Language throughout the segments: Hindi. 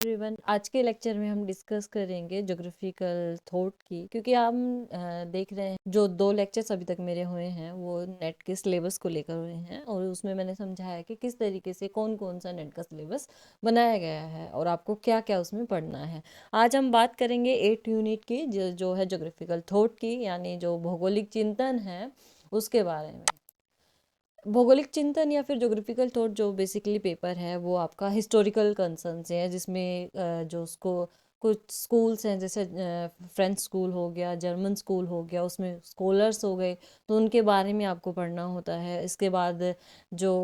एवरीवन, आज के लेक्चर में हम डिस्कस करेंगे ज्योग्राफिकल थॉट की, क्योंकि हम देख रहे हैं जो 2 लेक्चर्स अभी तक मेरे हुए हैं वो नेट के सिलेबस को लेकर हुए हैं, और उसमें मैंने समझाया कि किस तरीके से कौन कौन सा नेट का सिलेबस बनाया गया है और आपको क्या क्या उसमें पढ़ना है। आज हम बात करेंगे 8 यूनिट की, जो है ज्योग्राफिकल थॉट की, यानी जो भौगोलिक चिंतन है उसके बारे में। भौगोलिक चिंतन या फिर ज्योग्राफिकल थॉट जो बेसिकली पेपर है वो आपका हिस्टोरिकल कंसर्न से है, जिसमें जो उसको कुछ स्कूल्स हैं, जैसे फ्रेंच स्कूल हो गया, जर्मन स्कूल हो गया, उसमें स्कॉलर्स हो गए, तो उनके बारे में आपको पढ़ना होता है। इसके बाद जो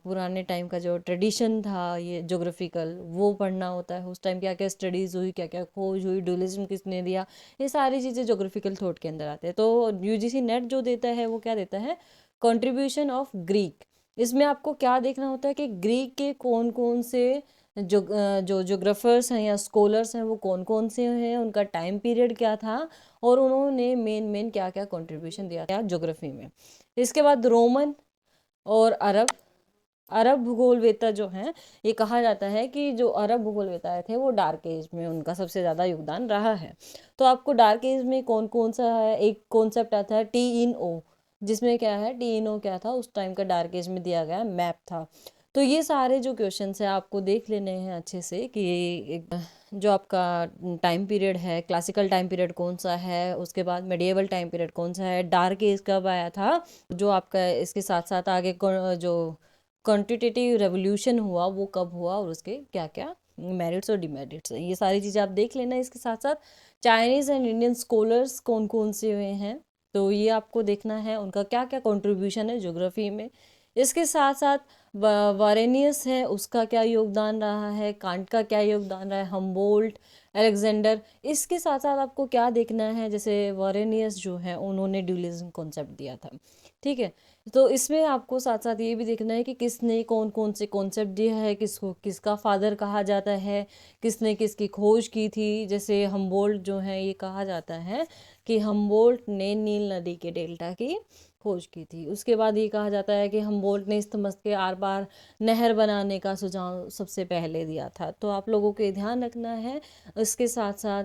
पुराने टाइम का जो ट्रेडिशन था ये ज्योग्राफिकल, वो पढ़ना होता है। उस टाइम क्या क्या स्टडीज़ हुई, क्या क्या खोज हुई, ड्यूलिज्म किसने दिया, ये सारी चीज़ें ज्योग्राफिकल थॉट के अंदर आते हैं। तो यूजीसी नेट जो देता है वो क्या देता है, कंट्रीब्यूशन ऑफ ग्रीक। इसमें आपको क्या देखना होता है कि ग्रीक के कौन कौन से जो जोग्राफर्स हैं या स्कॉलर्स हैं वो कौन कौन से हैं, उनका टाइम पीरियड क्या था, और उन्होंने मेन क्या क्या कंट्रीब्यूशन दिया था ज्योग्राफी में। इसके बाद रोमन और अरब अरब भूगोलवेत्ता जो हैं, ये कहा जाता है कि जो अरब भूगोलवेत्ता थे वो डार्क एज में उनका सबसे ज़्यादा योगदान रहा है। तो आपको डार्क एज में कौन कौन सा है, एक कॉन्सेप्ट आता है TINO, जिसमें क्या है, TINO क्या था, उस टाइम का डार्क एज में दिया गया मैप था। तो ये सारे जो क्वेश्चंस हैं आपको देख लेने हैं अच्छे से कि जो आपका टाइम पीरियड है, क्लासिकल टाइम पीरियड कौन सा है, उसके बाद मेडिएवल टाइम पीरियड कौन सा है, डार्क एज कब आया था, जो आपका इसके साथ साथ आगे जो क्वांटिटेटिव रेवोल्यूशन हुआ वो कब हुआ, और उसके क्या क्या मेरिट्स और डिमेरिट्स हैं, ये सारी चीज़ें आप देख लेना। इसके साथ साथ चाइनीज़ एंड इंडियन स्कॉलर्स कौन कौन से हुए हैं, तो ये आपको देखना है उनका क्या क्या कंट्रीब्यूशन है ज्योग्राफी में। इसके साथ साथ वारेनियस है, उसका क्या योगदान रहा है, कांट का क्या योगदान रहा है, हम्बोल्ट, अलेक्जेंडर। इसके साथ साथ आपको क्या देखना है, जैसे वारेनियस जो है उन्होंने ड्यूलिज्म कॉन्सेप्ट दिया था, ठीक है। तो इसमें आपको साथ साथ ये भी देखना है कि किसने कौन कौन से कॉन्सेप्ट दिया है, किसको किसका फादर कहा जाता है, किसने किसकी खोज की थी। जैसे हम्बोल्ट जो है, ये कहा जाता है कि हम्बोल्ट ने नील नदी के डेल्टा की खोज की थी। उसके बाद ये कहा जाता है कि हम्बोल्ट ने इस्तमस के आर पार नहर बनाने का सुझाव सबसे पहले दिया था। तो आप लोगों को ध्यान रखना है। इसके साथ साथ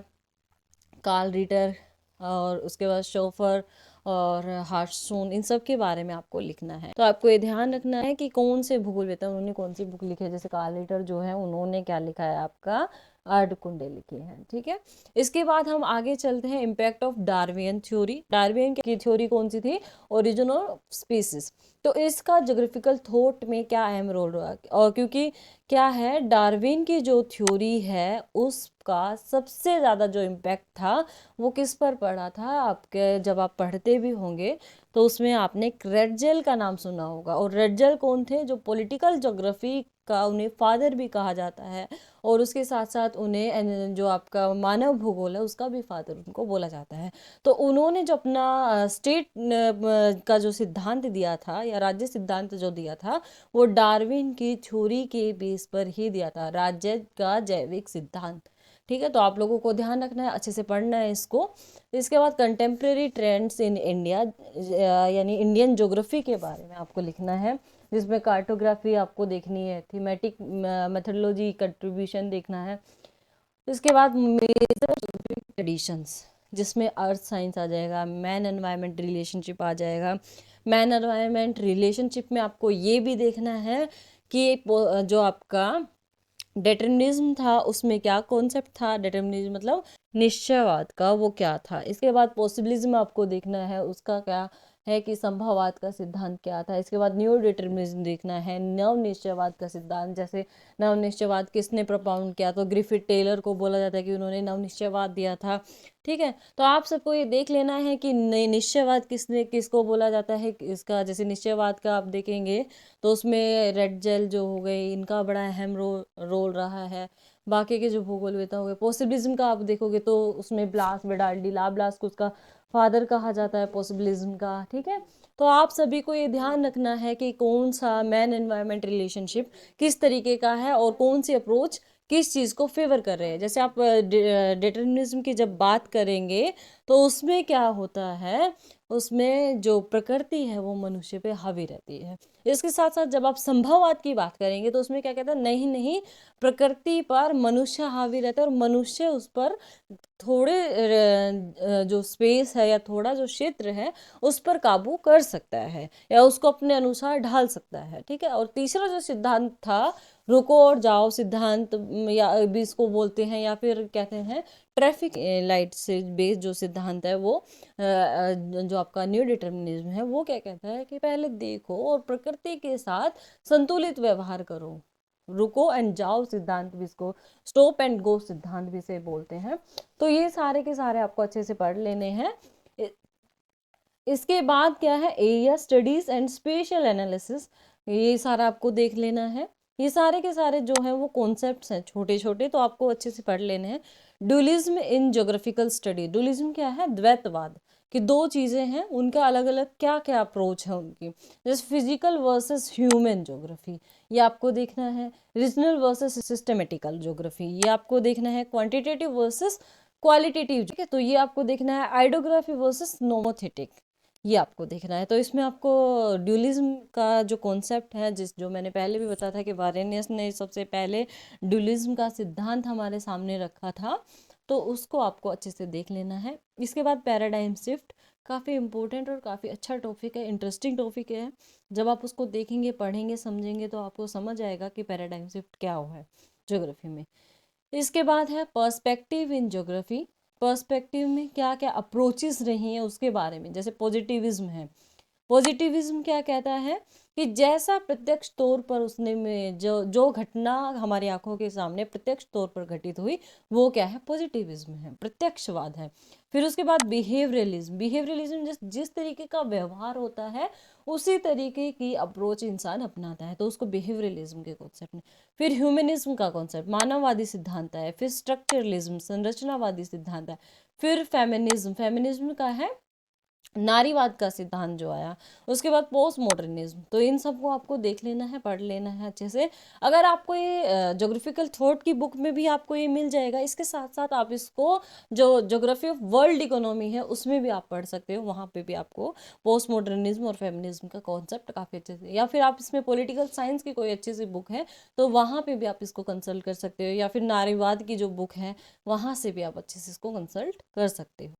कार्ल रिटर और उसके बाद शोफर और हार्टस्टोन, इन सब के बारे में आपको लिखना है। तो आपको ये ध्यान रखना है कि कौन से भूगोलवेत्ता उन्होंने कौन सी बुक लिखी है। जैसे कार्ल रिटर जो है उन्होंने क्या लिखा है, आपका अर्धकुंडे लिखी है, ठीक है। इसके बाद हम आगे चलते हैं, इम्पैक्ट ऑफ डार्वियन थ्योरी। डार्वियन की थ्योरी कौन सी थी, ओरिजिन ऑफ स्पीसीज। तो इसका ज्योग्राफिकल थॉट में क्या अहम रोल रहा, और क्योंकि क्या है, डार्विन की जो थ्योरी है उसका सबसे ज़्यादा जो इम्पैक्ट था वो किस पर पड़ा था, आपके जब आप पढ़ते भी होंगे तो उसमें आपने क्रेटजेल का नाम सुना होगा। और रेटजेल कौन थे, जो पॉलिटिकल ज्योग्राफी का उन्हें फादर भी कहा जाता है, और उसके साथ साथ उन्हें जो आपका मानव भूगोल है उसका भी फादर उनको बोला जाता है। तो उन्होंने जो अपना स्टेट का जो सिद्धांत दिया था, या राज्य सिद्धांत जो दिया था, वो डार्विन की थ्योरी के बेस पर ही दिया था, राज्य का जैविक सिद्धांत, ठीक है। तो आप लोगों को ध्यान रखना है, अच्छे से पढ़ना है इसको। इसके बाद कंटेम्प्रेरी ट्रेंड्स इन इंडिया, यानी इंडियन ज्योग्राफी के बारे में आपको लिखना है, जिसमें कार्टोग्राफी आपको देखनी है, थीमेटिक मेथडोलॉजी कंट्रीब्यूशन देखना है। इसके बाद मेजर ट्रेडिशंस, जिसमें अर्थ साइंस आ जाएगा, मैन एनवायरनमेंट रिलेशनशिप आ जाएगा। मैन एनवायरनमेंट रिलेशनशिप में आपको ये भी देखना है कि जो आपका डिटर्मिनिज्म था उसमें क्या कॉन्सेप्ट था, डिटर्मिनिज्म मतलब निश्चयवाद का, वो क्या था। इसके बाद पॉसिबिलिज्म आपको देखना है, उसका क्या है कि संभववाद का सिद्धांत क्या था। इसके बाद न्यू डिटर्मिनिज्म देखना है, नव निश्चयवाद का सिद्धांत। जैसे नव निश्चयवाद किसने प्रोपाउंड किया, तो ग्रिफिथ टेलर को बोला जाता है कि उन्होंने नव निश्चयवाद दिया था, ठीक है। तो आप सबको ये देख लेना है कि निश्चयवाद किसने किसको बोला जाता है इसका। जैसे निश्चयवाद का आप देखेंगे तो उसमें रेड जेल जो हो गए, इनका बड़ा अहम रोल रहा है। बाकी के जो भूगोलवेत्ता हो गए, पॉसिबिलिज्म का आप देखोगे तो उसमें ब्लास बेडाल्डी लाब्लास को उसका फादर कहा जाता है पॉसिबिलिज्म का, ठीक है। तो आप सभी को ये ध्यान रखना है कि कौन सा मैन एनवायरनमेंट रिलेशनशिप किस तरीके का है, और कौन सी अप्रोच किस चीज़ को फेवर कर रहे हैं। जैसे आप डिटर्मिनिज्म की जब बात करेंगे तो उसमें क्या होता है, उसमें जो प्रकृति है वो मनुष्य पे हावी रहती है। इसके साथ साथ जब आप संभववाद की बात करेंगे तो उसमें क्या कहता है, नहीं नहीं, प्रकृति पर मनुष्य हावी रहता है और मनुष्य उस पर थोड़े जो स्पेस है या थोड़ा जो क्षेत्र है उस पर काबू कर सकता है या उसको अपने अनुसार ढाल सकता है, ठीक है। और तीसरा जो सिद्धांत था, रुको और जाओ सिद्धांत, या भी इसको बोलते हैं, या फिर कहते हैं ट्रैफिक लाइट से बेस्ड जो सिद्धांत है वो जो आपका न्यू डिटर्मिनिज्म है, वो क्या कहता है कि पहले देखो और प्रकृति के साथ संतुलित व्यवहार करो। रुको एंड जाओ सिद्धांत भी इसको, स्टॉप एंड गो सिद्धांत भी से बोलते हैं। तो ये सारे के सारे आपको अच्छे से पढ़ लेने हैं। इसके बाद क्या है, area studies and special analysis, ये सारा आपको देख लेना है। ये सारे के सारे जो है वो कॉन्सेप्ट्स हैं छोटे छोटे, तो आपको अच्छे से पढ़ लेने हैं। डुअलिज्म इन ज्योग्राफिकल स्टडी, डुअलिज्म क्या है, द्वैतवाद, कि दो चीजें हैं उनका अलग अलग क्या क्या अप्रोच है उनकी, जैसे फिजिकल वर्सेस ह्यूमन ज्योग्राफी, ये आपको देखना है। रीजनल वर्सेस सिस्टमेटिकल ज्योग्राफी, ये आपको देखना है। क्वांटिटेटिव वर्सेस क्वालिटेटिव, ठीक है, तो ये आपको देखना है। आइडोग्राफी वर्सेस नोमोथेटिक, ये आपको देखना है। तो इसमें आपको ड्यूलिज्म का जो कॉन्सेप्ट है, जो मैंने पहले भी बताया था कि वारेनियस ने सबसे पहले ड्यूलिज्म का सिद्धांत हमारे सामने रखा था, तो उसको आपको अच्छे से देख लेना है। इसके बाद पैराडाइम शिफ्ट, काफ़ी इंपॉर्टेंट और काफ़ी अच्छा टॉपिक है, इंटरेस्टिंग टॉपिक है। जब आप उसको देखेंगे, पढ़ेंगे, समझेंगे तो आपको समझ आएगा कि पैराडाइम शिफ्ट क्या हुआ है ज्योग्राफी में। इसके बाद है पर्सपेक्टिव इन ज्योग्राफी, पर्सपेक्टिव में क्या क्या अप्रोचेस रही हैं उसके बारे में। जैसे पॉजिटिविज्म है, पॉजिटिविज्म क्या कहता है कि जैसा प्रत्यक्ष तौर पर उसने में जो जो घटना हमारी आंखों के सामने प्रत्यक्ष तौर पर घटित हुई, वो क्या है, पॉजिटिविज्म है, प्रत्यक्षवाद है। फिर उसके बाद बिहेवियरलिज्म, बिहेवियरलिज्म जिस तरीके का व्यवहार होता है उसी तरीके की अप्रोच इंसान अपनाता है, तो उसको बिहेवियरलिज्म के कॉन्सेप्ट में। फिर ह्यूमनिज्म का कॉन्सेप्ट, मानववादी सिद्धांत है। फिर स्ट्रक्चरलिज्म, संरचनावादी सिद्धांत है। फिर फेमिनिज्म, फेमिनिज्म का है नारीवाद का सिद्धांत जो आया। उसके बाद पोस्ट मॉडर्निज्म, तो इन सबको आपको देख लेना है, पढ़ लेना है अच्छे से। अगर आपको ये ज्योग्राफिकल थॉट की बुक में भी आपको ये मिल जाएगा, इसके साथ साथ आप इसको जो ज्योग्राफी ऑफ वर्ल्ड इकोनॉमी है उसमें भी आप पढ़ सकते हो, वहाँ पे भी आपको पोस्ट मॉडर्निज्म और फेमिनिज्म का कॉन्सेप्ट काफ़ी अच्छे से, या फिर आप इसमें पॉलिटिकल साइंस की कोई अच्छी सी बुक है तो वहाँ पे भी आप इसको कंसल्ट कर सकते हो, या फिर नारीवाद की जो बुक है वहाँ से भी आप अच्छे से इसको कंसल्ट कर सकते हो।